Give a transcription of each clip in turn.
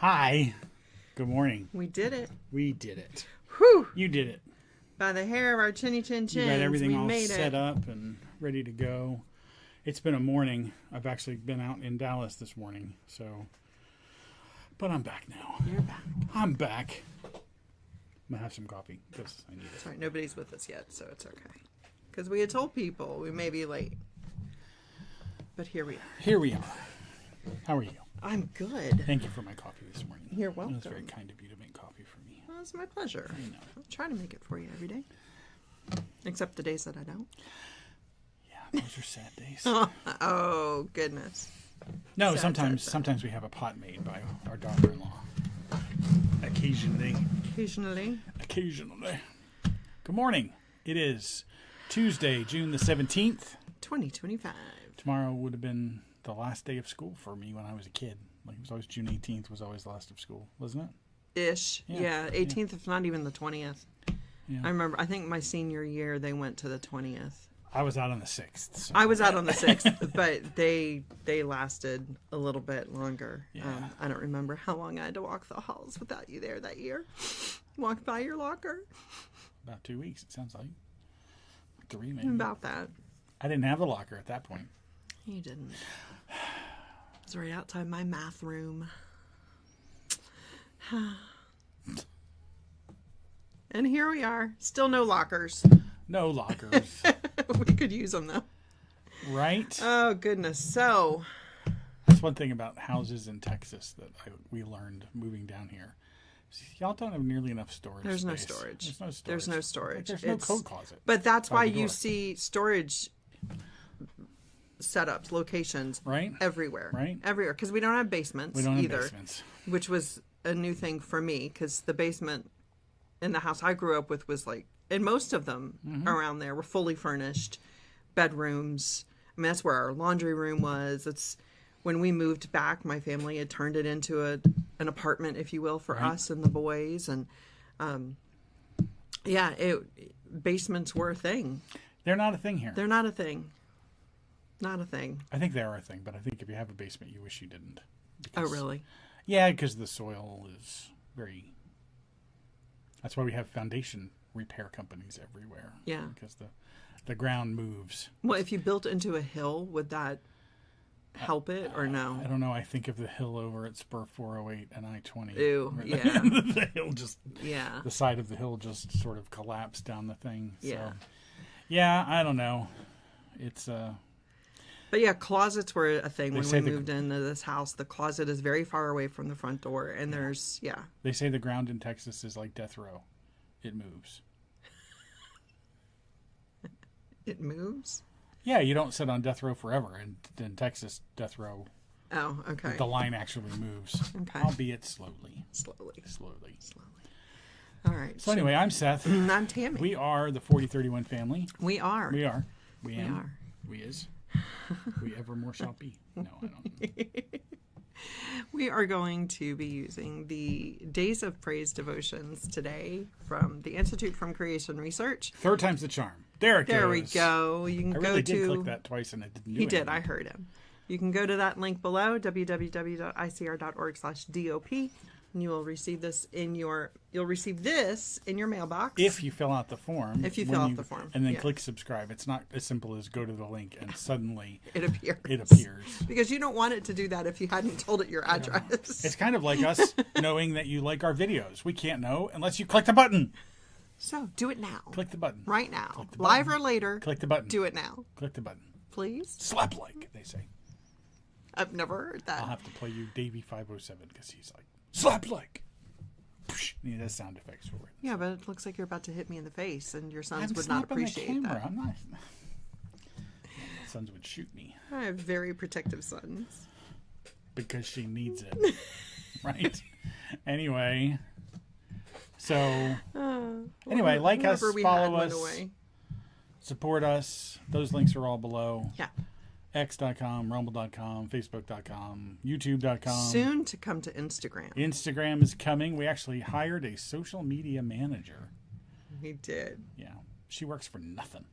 Hi. Good morning. We did it. We did it. Whew. You did it. By the hair of our chinny chin chins. You got everything we all made set it. up and ready to go. It's been a morning. I've actually been out in Dallas this morning, but I'm back now. You're back. I'm back. I'm going to have some coffee because I need it. Sorry, nobody's with us yet, so it's okay. Because we had told people we may be late. But here we are. Here we are. How are you? I'm good. Thank you for my coffee this morning. You're welcome. It was very kind of you to make coffee for me. Well, it's my pleasure. I know. I'll try to make it for you every day. Except the days that I don't. Yeah, those are sad days. Oh, goodness. No, Sad, sometimes sad. sometimes we have a pot made by our daughter-in-law. Occasionally. Occasionally. Good morning. It is Tuesday, June the 17th. 2025. Tomorrow would have been the last day of school for me when I was a kid. Like it was always June 18th was always the last of school, wasn't it? Ish. Yeah. 18th, if not even the 20th. Yeah. I remember, I think my senior year, they went to the 20th. I was out on the 6th. So. I was out on the 6th, but they lasted a little bit longer. Yeah. I don't remember how long I had to walk the halls without you there that year. Walk by your locker. About 2 weeks, it sounds like. 3 maybe. About that. I didn't have a locker at that point. You didn't. It was right outside my math room. And here we are. Still no lockers. No lockers. We could use them though. Right? Oh, goodness. So, That's one thing about houses in Texas that we learned moving down here. Y'all don't have nearly enough storage there's no space. storage. There's no storage. There's no storage. Like, there's no coat closet. But that's by why the you door. see storage setups, locations, Right? everywhere. Right. Everywhere. Because we don't have basements We don't have either, basements. which was a new thing for me because the basement in the house I grew up with was like, and most of them around there were fully furnished bedrooms. I mean, that's where our laundry room was. It's when we moved back, my family had turned it into an apartment, if you will, for Right. us and the boys. And basements were a thing. They're not a thing here. They're not a thing. Not a thing. I think they are a thing, but I think if you have a basement, you wish you didn't. Oh, really? Yeah, because the soil is very... That's why we have foundation repair companies everywhere. Yeah. Because the ground moves. Well, if you built into a hill, would that help it or no? I don't know. I think of the hill over at Spur 408 and I-20. Ew, where yeah. the hill just... Yeah. The side of the hill just sort of collapsed down the thing. Yeah. So, yeah, I don't know. It's... But yeah, closets were a thing They when say we moved into this house. The closet is very far away from the front door, and there's, They say the ground in Texas is like death row. It moves. it moves. Yeah, you don't sit on death row forever. And in Texas, death row, Oh, okay. the line actually moves. Okay. Albeit slowly. Slowly. Slowly. All right. So anyway, I'm Seth. I'm Tammy. We are the 4031 family. We are. We are. We am. are. We is. We evermore shall be. No, I don't. We are going to be using the Days of Praise devotions today from the Institute from Creation Research. Third time's the charm. There it goes. There we go. You can I go really to. did click that twice and it didn't do He did. anything. I heard him. You can go to that link below, www.icr.org/DOP, and you will receive this in your. You'll receive this in your mailbox. If you fill out the form. If you when fill out the form, And then yeah. click subscribe. It's not as simple as go to the link and suddenly it appears. it appears. Because you don't want it to do that if you hadn't told it your address. It's kind of like us knowing that you like our videos. We can't know unless you click the button. So do it now. Click the button. Right now. the Live button. or later. Click the button. Do it now. Click the button. Please. Slap like, they say. I've never heard that. I'll have to play you Davey 507 because he's like, slap like. He does sound effects for it. Yeah, but it looks like you're about to hit me in the face, and your sons I'm would not snapping the appreciate camera. that. I'm not. Sons would shoot me I have very protective sons. because she needs it. Right? Anyway. So, anyway, like us, Whoever we had follow went us, away. support us. Those links are all below. Yeah. X.com, Rumble.com, Facebook.com, YouTube.com. Soon to come to Instagram. Instagram is coming. We actually hired a social media manager. We did. Yeah. She works for nothing.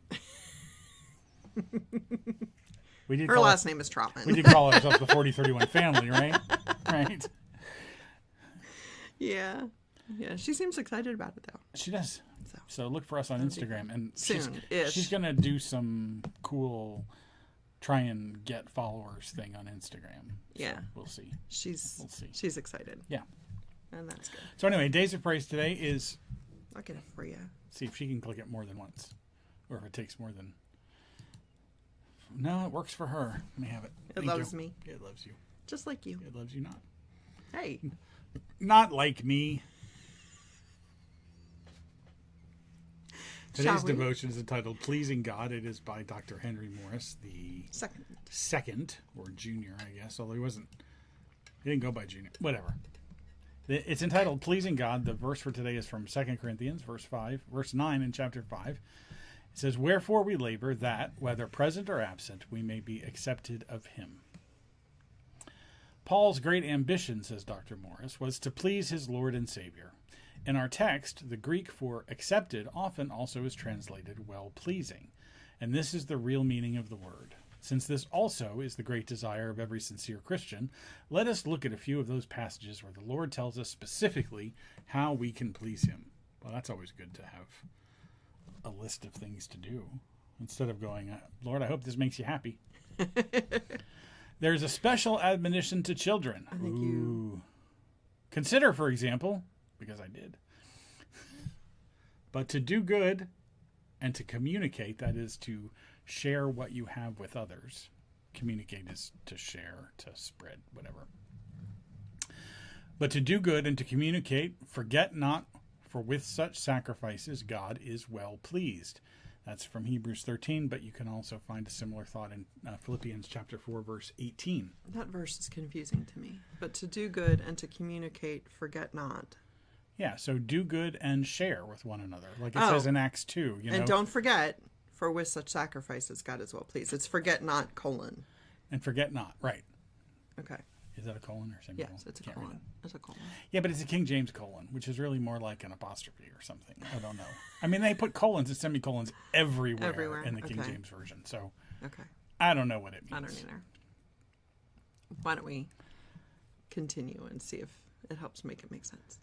We did Her call last name is Trotman. We did call ourselves the 4031 family, right? Right. Yeah. Yeah, she seems excited about it, though. She does. So, So look for us on Instagram. And soon-ish. she's going to do some cool try and get followers thing on Instagram. So yeah. we'll see. We'll see. She's excited. Yeah. And that's good. So anyway, Days of Praise today is... I'll get it for you. See if she can click it more than once. Or if it takes more than... No, it works for her. Let me have it. It loves me. It loves you. Just like you. It loves you not. Hey. Not like me. Today's devotion is entitled Pleasing God. It is by Dr. Henry Morris, the second, or junior, I guess, although he didn't go by junior. Whatever. It's entitled Pleasing God. The verse for today is from 2 Corinthians, verse 9 in chapter 5. It says, Wherefore we labor that, whether present or absent, we may be accepted of him. Paul's great ambition, says Dr. Morris, was to please his Lord and Savior. In our text, the Greek for accepted often also is translated well-pleasing, and this is the real meaning of the word. Since this also is the great desire of every sincere Christian, let us look at a few of those passages where the Lord tells us specifically how we can please him. Well, that's always good to have a list of things to do, instead of going, Lord, I hope this makes you happy. There's a special admonition to children. Thank you. Consider, for example... because I did. But to do good and to communicate, that is to share what you have with others. Communicate is to share, to spread, whatever. But to do good and to communicate, forget not, for with such sacrifices God is well pleased. That's from Hebrews 13, but you can also find a similar thought in Philippians chapter 4, verse 18. That verse is confusing to me. But to do good and to communicate, forget not. Yeah, so do good and share with one another, like it says in Acts 2. And don't forget, for with such sacrifices God is well pleased. It's forget not, : And forget not, right. Okay. Is that a colon or semicolon? Yes, it's a colon. It's a colon. Yeah, but it's a King James colon, which is really more like an apostrophe or something. I don't know. I mean, they put colons and semicolons everywhere in the King James Version, so I don't know what it means. I don't either. Why don't we continue and see if it helps make it make sense?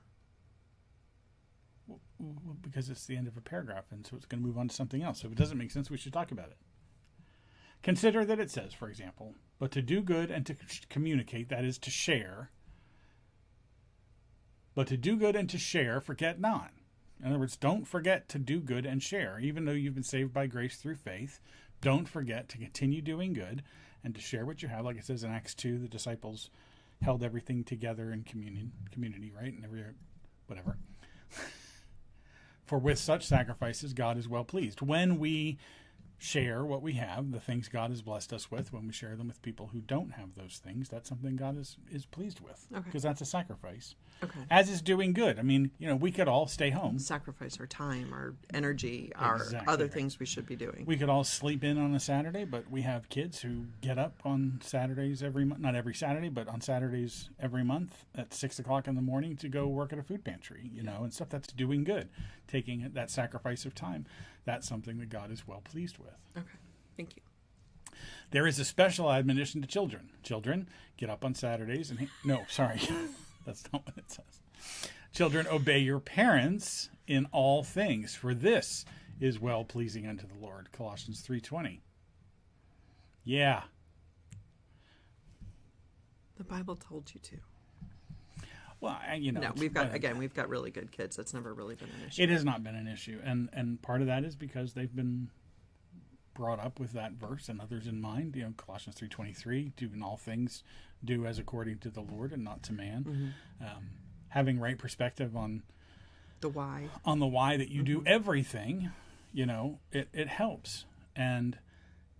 Because it's the end of a paragraph, and so it's going to move on to something else. So if it doesn't make sense, we should talk about it. Consider that it says, for example, but to do good and to communicate, that is to share. But to do good and to share, forget not. In other words, don't forget to do good and share. Even though you've been saved by grace through faith, don't forget to continue doing good and to share what you have. Like it says in Acts 2, the disciples held everything together in community, right? And whatever. For with such sacrifices, God is well pleased. When we share what we have, the things God has blessed us with, when we share them with people who don't have those things, that's something God is pleased with. Because that's a sacrifice. As is doing good. I mean, we could all stay home. Sacrifice our time, our energy, our other things we should be doing. We could all sleep in on a Saturday, but we have kids who get up on Saturdays every month, not every Saturday, but on Saturdays every month at 6 o'clock in the morning to go work at a food pantry, and stuff. That's doing good. Taking that sacrifice of time. That's something that God is well pleased with. Okay. Thank you. There is a special admonition to children. Children, get up on Saturdays and... No, sorry. That's not what it says. Children, obey your parents in all things, for this is well-pleasing unto the Lord. Colossians 3:20. Yeah. The Bible told you to. Well, no, we've got really good kids. That's never really been an issue. It has not been an issue, and part of that is because they've been brought up with that verse and others in mind. Colossians 3:23, do in all things, do as according to the Lord and not to man. Having right perspective on the why, that you do everything, it helps. And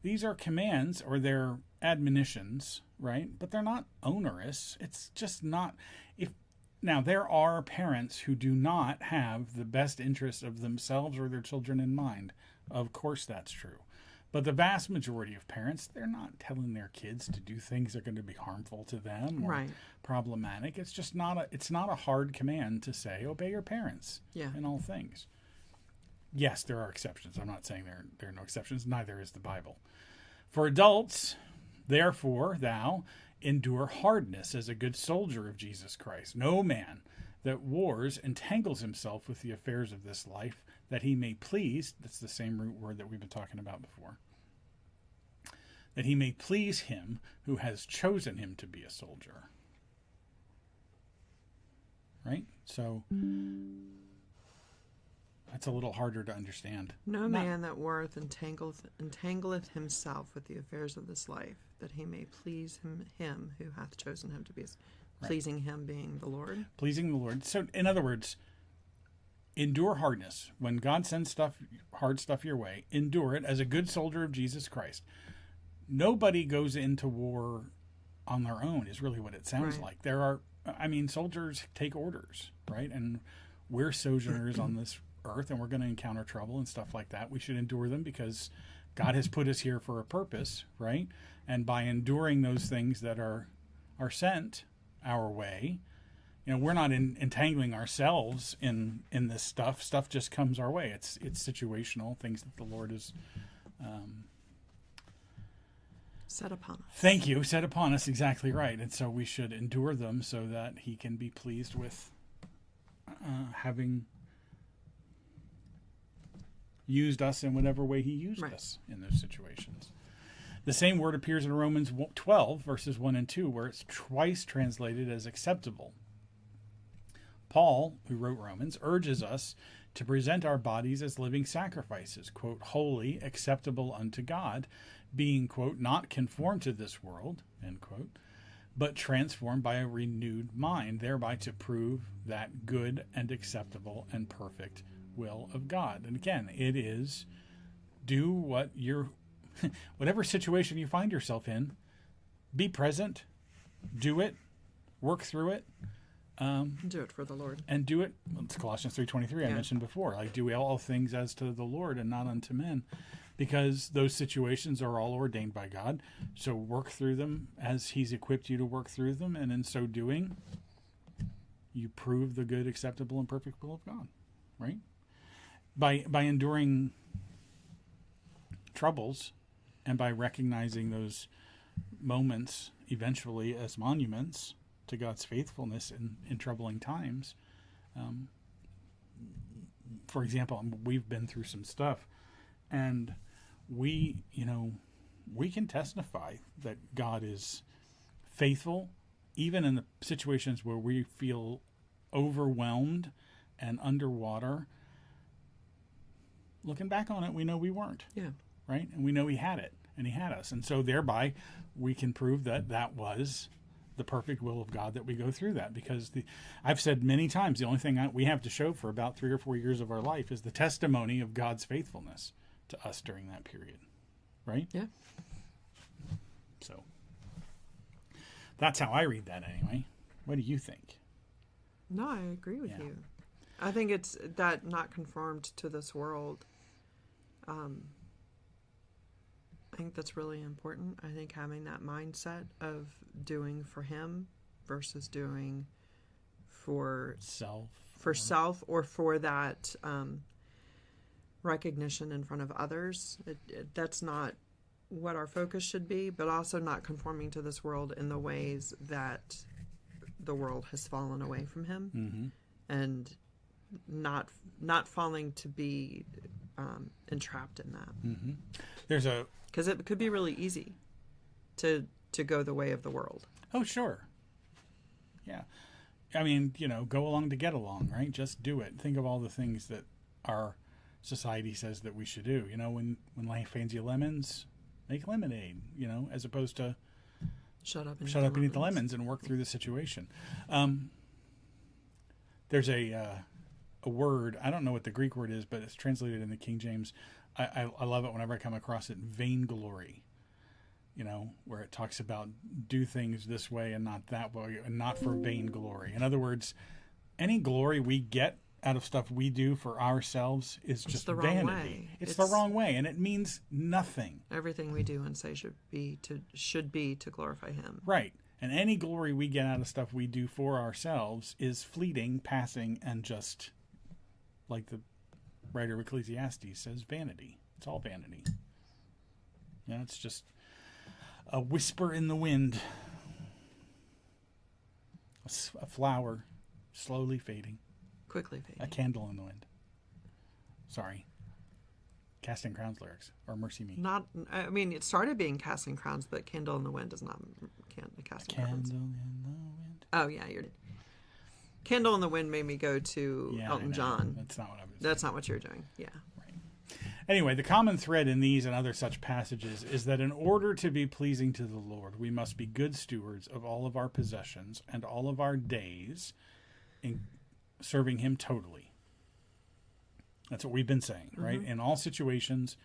these are commands, or they're admonitions, right? But they're not onerous. It's just not. Now, there are parents who do not have the best interests of themselves or their children in mind. Of course, that's true. But the vast majority of parents, they're not telling their kids to do things that are going to be harmful to them or problematic. It's just not a hard command to say, obey your parents in all things. Yes, there are exceptions. I'm not saying there are no exceptions. Neither is the Bible. For adults, therefore, thou endure hardness as a good soldier of Jesus Christ. No man that wars, entangles himself with the affairs of this life, that he may please, that's the same root word that we've been talking about before, that he may please him who has chosen him to be a soldier. Right? So that's a little harder to understand. No man that warreth entangleth himself with the affairs of this life, that he may please him who hath chosen him to be pleasing him being the Lord. Pleasing the Lord. So in other words, endure hardness. When God sends hard stuff your way, endure it as a good soldier of Jesus Christ. Nobody goes into war on their own is really what it sounds like. Soldiers take orders, right? And we're sojourners on this earth, and we're going to encounter trouble and stuff like that. We should endure them because God has put us here for a purpose, right? And by enduring those things that are sent our way, we're not entangling ourselves in this stuff. Stuff just comes our way. It's situational things that the Lord has set upon us. Thank you. Set upon us. Exactly right. And so we should endure them so that he can be pleased with having used us in whatever way he used us in those situations. The same word appears in Romans 12, verses 1 and 2, where it's twice translated as acceptable. Paul, who wrote Romans, urges us to present our bodies as living sacrifices, quote, holy, acceptable unto God, being, quote, not conformed to this world, end quote, but transformed by a renewed mind, thereby to prove that good and acceptable and perfect will of God. And again, it is do what whatever situation you find yourself in, be present, do it, work through it. Do it for the Lord. And do it, it's Colossians 3:23 I mentioned before, like do all things as to the Lord and not unto men, because those situations are all ordained by God. So work through them as he's equipped you to work through them, and in so doing, you prove the good, acceptable, and perfect will of God, right? By enduring troubles and by recognizing those moments eventually as monuments to God's faithfulness in troubling times. For example, we've been through some stuff, and we can testify that God is faithful, even in the situations where we feel overwhelmed and underwater. Looking back on it, we know we weren't. Yeah. Right? And we know he had it, and he had us. And so thereby, we can prove that was the perfect will of God that we go through that. Because I've said many times, the only thing we have to show for about 3 or 4 years of our life is the testimony of God's faithfulness to us during that period. Right? Yeah. So that's how I read that anyway. What do you think? No, I agree with you. I think it's that not conformed to this world. I think that's really important. I think having that mindset of doing for him versus doing for self, or for that recognition in front of others. That's not what our focus should be, but also not conforming to this world in the ways that the world has fallen away from him, and not falling to be entrapped in that. Because it could be really easy to go the way of the world. Oh, sure. Yeah. I mean, go along to get along, right? Just do it. Think of all the things that our society says that we should do. When life hands you lemons, make lemonade, as opposed to shut up and eat the lemons and work through the situation. There's a word, I don't know what the Greek word is, but it's translated in the King James. I love it whenever I come across it, vainglory, where it talks about do things this way and not that way, and not for vainglory. In other words, any glory we get out of stuff we do for ourselves is just vanity. It's the wrong way, and it means nothing. Everything we do and say should be to glorify him. Right. And any glory we get out of stuff we do for ourselves is fleeting, passing, and just like the writer of Ecclesiastes says, vanity. It's all vanity. It's just a whisper in the wind, a flower slowly fading. Quickly fading. A candle in the wind. Sorry. Casting Crowns lyrics, or Mercy Me. Not, I mean, it started being Casting Crowns, but Candle in the Wind is not Casting Crowns. Candle in the wind. Oh, yeah, Candle in the Wind made me go to Elton John. That's not what I was doing. That's not what you're doing. Yeah. Right. Anyway, the common thread in these and other such passages is that in order to be pleasing to the Lord, we must be good stewards of all of our possessions and all of our days in serving him totally. That's what we've been saying, right? In all situations,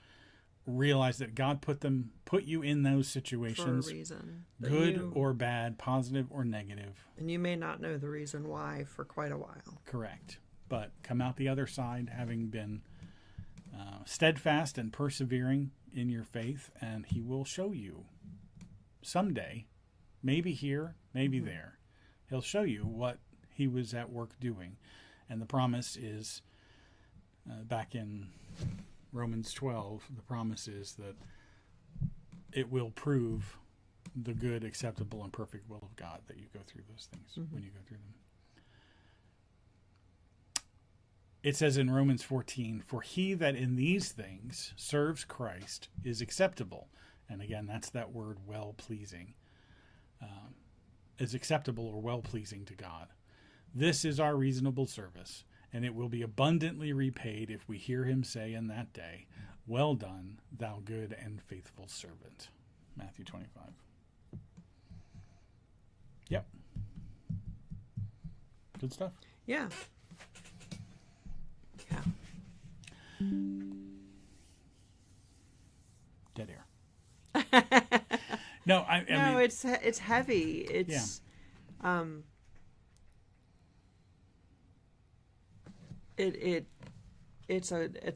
realize that God put you in those situations For a reason. good or bad, positive or negative. And you may not know the reason why for quite a while. Correct. But come out the other side having been steadfast and persevering in your faith, and he will show you someday, maybe here, maybe there. He'll show you what he was at work doing. And the promise is, back in Romans 12, the promise is that it will prove the good, acceptable, and perfect will of God, that you go through those things when you go through them. It says in Romans 14, for he that in these things serves Christ is acceptable. And again, that's that word well-pleasing. Is acceptable or well-pleasing to God. This is our reasonable service, and it will be abundantly repaid if we hear him say in that day, well done, thou good and faithful servant. Matthew 25. Yep. Good stuff. Yeah. Yeah. Dead air. No, I no, mean, it's heavy. It's it's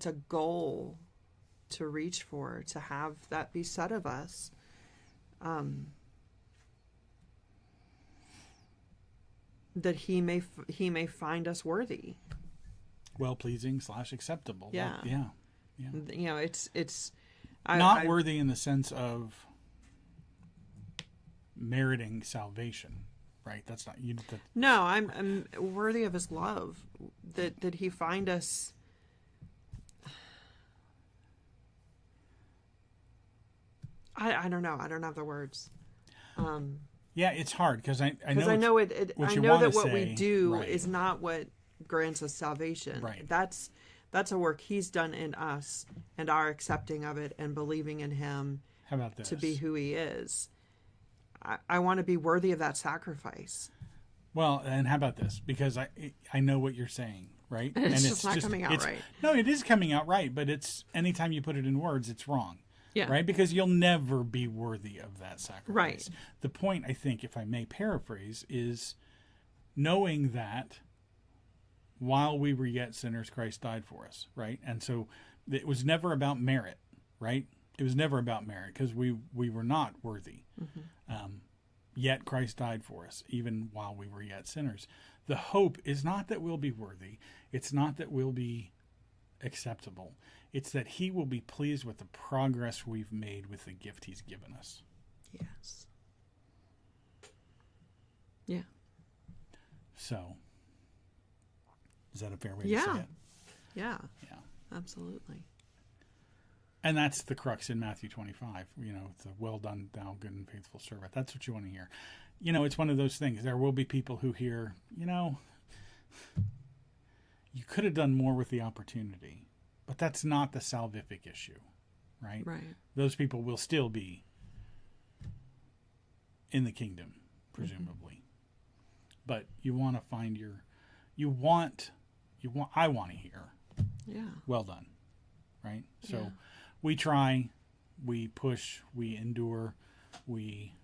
a goal to reach for, to have that be said of us. That he may find us worthy. well-pleasing / acceptable. Yeah. Like, yeah. You know, it's Not worthy in the sense of meriting salvation, right? That's not you. No, I'm worthy of his love. That he find us. I don't know. I don't have the words. Yeah, it's hard because I know I know that what we do right. is not what grants us salvation. Right. That's a work he's done in us and our accepting of it and believing in him. How about this? To be who he is. I want to be worthy of that sacrifice. Well, and how about this? Because I know what you're saying, right? And it's just not coming out right. No, it is coming out right, but it's anytime you put it in words, it's wrong. Yeah. Right? Because you'll never be worthy of that sacrifice. Right. The point, I think, if I may paraphrase, is knowing that while we were yet sinners, Christ died for us, right? And so it was never about merit, right? It was never about merit because we were not worthy. Yet Christ died for us, even while we were yet sinners. The hope is not that we'll be worthy. It's not that we'll be acceptable. It's that he will be pleased with the progress we've made with the gift he's given us. Yes. Yeah. So, is that a fair way yeah. to say it? Yeah. Yeah. Absolutely. And that's the crux in Matthew 25. You know, it's a well done, thou good and faithful servant. That's what you want to hear. You know, it's one of those things. There will be people who hear, you know, you could have done more with the opportunity. But that's not the salvific issue, right? Right. Those people will still be in the kingdom, presumably. But you want to find I want to hear, well done, right? So we try, we push, we endure, we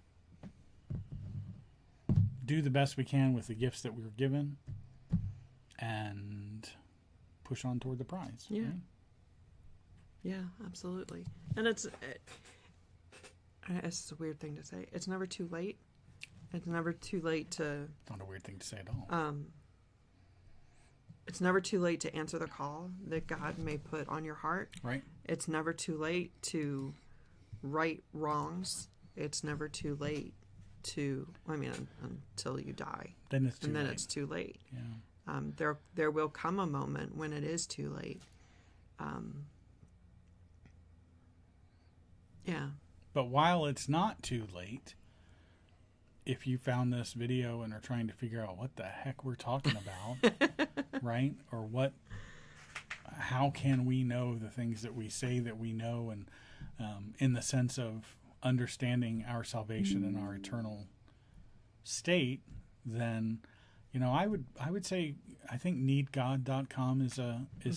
do the best we can with the gifts that we were given, and push on toward the prize. Yeah. Right? Yeah, absolutely. And it's a weird thing to say. It's never too late. It's never too late to... It's not a weird thing to say at all. It's never too late to answer the call that God may put on your heart. Right. It's never too late to right wrongs. It's never too late until you die. Then it's too and then late. it's too late. Yeah. There will come a moment when it is too late. Yeah. But while it's not too late, if you found this video and are trying to figure out what the heck we're talking about, right? Or how can we know the things that we say that we know, and in the sense of understanding our salvation and our eternal state, then, I would say, I think needgod.com is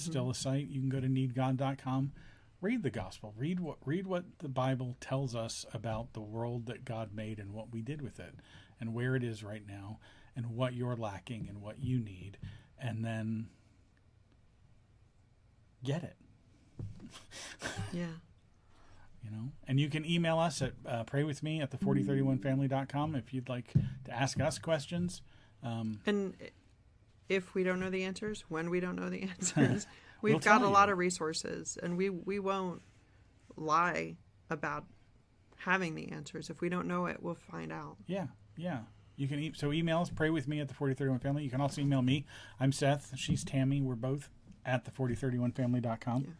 still a site. You can go to needgod.com, read the gospel, read what the Bible tells us about the world that God made and what we did with it and where it is right now and what you're lacking and what you need, and then get it. Yeah. And you can email us at praywithme@the4031family.com if you'd like to ask us questions. And if we don't know the answers, when we don't know the answers, We'll we've got tell a you. lot of resources, and we won't lie about having the answers. If we don't know it, we'll find out. Yeah. You can so email us, praywithme@the4031family. You can also email me. I'm Seth. She's Tammy. We're both at the4031family.com.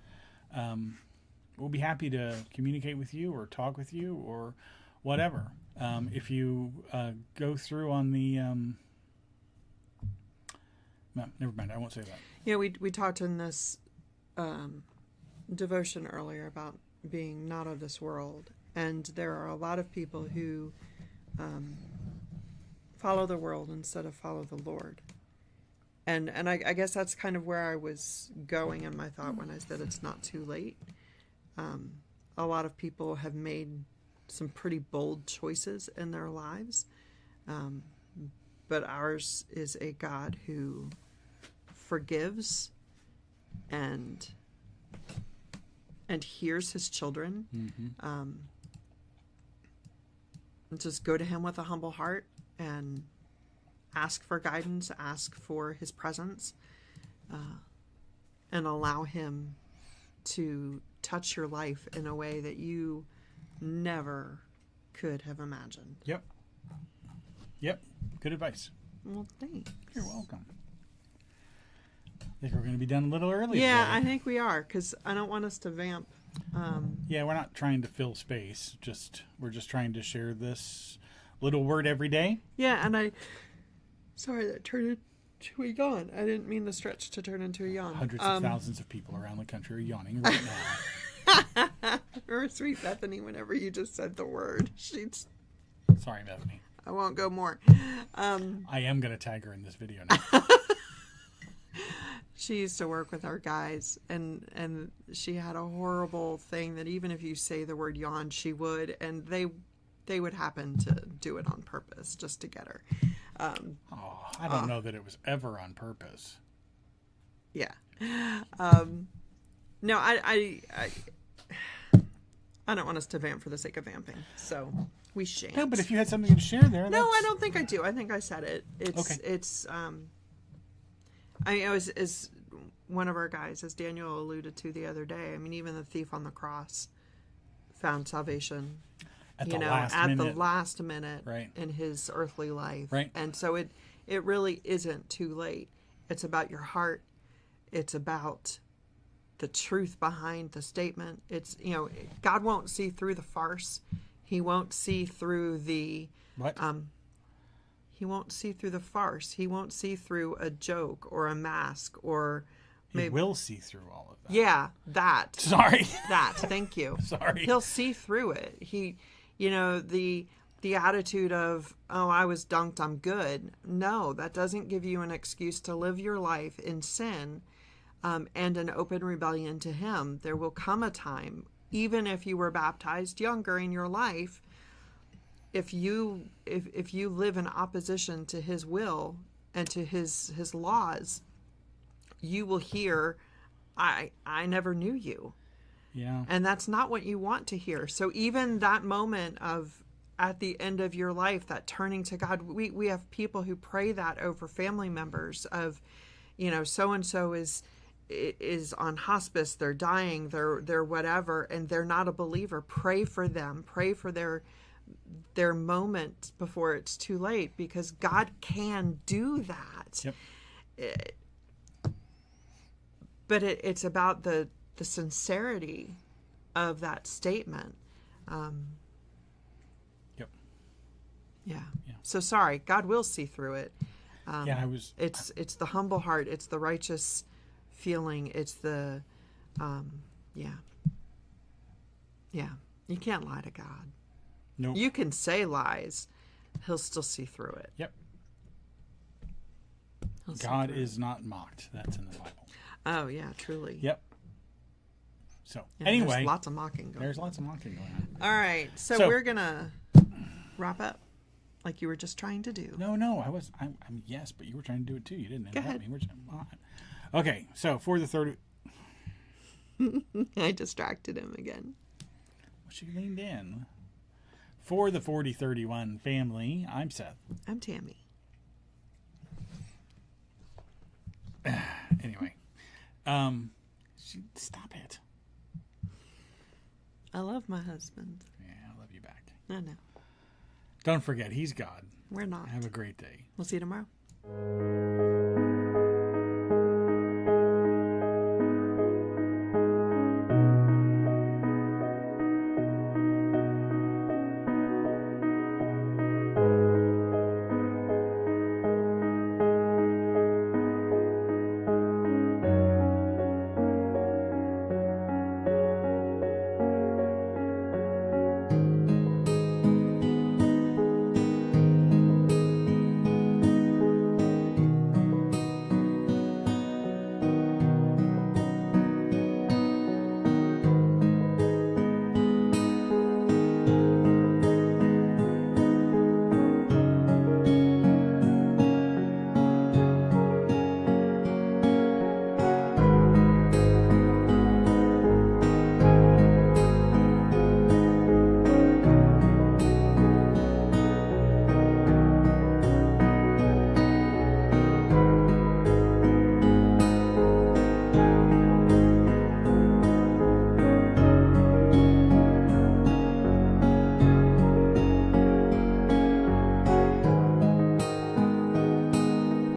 Yeah. We'll be happy to communicate with you or talk with you or whatever. If you go through on the... no, never mind. I won't say that. Yeah, we talked in this devotion earlier about being not of this world. And there are a lot of people who follow the world instead of follow the Lord. And I guess that's kind of where I was going in my thought when I said it's not too late. A lot of people have made some pretty bold choices in their lives. But ours is a God who forgives and hears his children. Mm-hmm. Just go to him with a humble heart and ask for guidance, ask for his presence, and allow him to touch your life in a way that you never could have imagined. Yep. Good advice. Well, thanks. You're welcome. I think we're going to be done a little early. Yeah, today. I think we are, because I don't want us to vamp. Yeah, we're not trying to fill space. We're just trying to share this little word every day. Yeah, and sorry, that turned into a yawn. I didn't mean the stretch to turn into a yawn. Hundreds of thousands of people around the country are yawning right now. Or sweet Bethany, whenever you just said the word. She's... Sorry, Bethany. I won't go more. I am going to tag her in this video now. She used to work with our guys, and she had a horrible thing that even if you say the word yawn, she would, and they would happen to do it on purpose just to get her. I don't know that it was ever on purpose. Yeah. No, I don't want us to vamp for the sake of vamping, so we shan't. No, but if you had something to share there, no, I don't think I do. I think I said it. Okay. It's it was as one of our guys, as Daniel alluded to the other day. I mean, even the thief on the cross found salvation, at the last minute, right, in his earthly life, right. And so it really isn't too late. It's about your heart. It's about the truth behind the statement. It's, God won't see through the farce. He won't see through the what? He won't see through the farce. He won't see through a joke or a mask or maybe... He will see through all of that. Yeah, that. Sorry. That. Thank you. Sorry. He'll see through it. The attitude of, oh, I was dunked, I'm good. No, that doesn't give you an excuse to live your life in sin and an open rebellion to him. There will come a time, even if you were baptized younger in your life, if you live in opposition to his will and to his laws, you will hear, I never knew you. Yeah. And that's not what you want to hear. So even that moment of at the end of your life, that turning to God, we have people who pray that over family members of, so-and-so is on hospice, they're dying, they're whatever, and they're not a believer. Pray for them. Pray for their their moment before it's too late, because God can do that. Yep. But it's about the sincerity of that statement. Yep. Yeah. Yeah. So sorry, God will see through it. Yeah, I was. It's the humble heart. It's the righteous feeling. It's the, yeah. You can't lie to God. Nope. You can say lies. He'll still see through it. Yep. He'll see God through it. is not mocked. That's in the Bible. Oh, yeah, truly. Yep. So, Yeah, anyway. There's lots of mocking going There's on. lots of mocking going on. All right. So we're going to wrap up like you were just trying to do. No, I'm yes, but you were trying to do it too. You didn't interrupt ahead. me. Okay, so for the third. I distracted him again. She leaned in. For the 4031 family, I'm Seth. I'm Tammy. Anyway, stop it. I love my husband. Yeah, I love you back. I know. Don't forget, he's God. We're not. Have a great day. We'll see you tomorrow.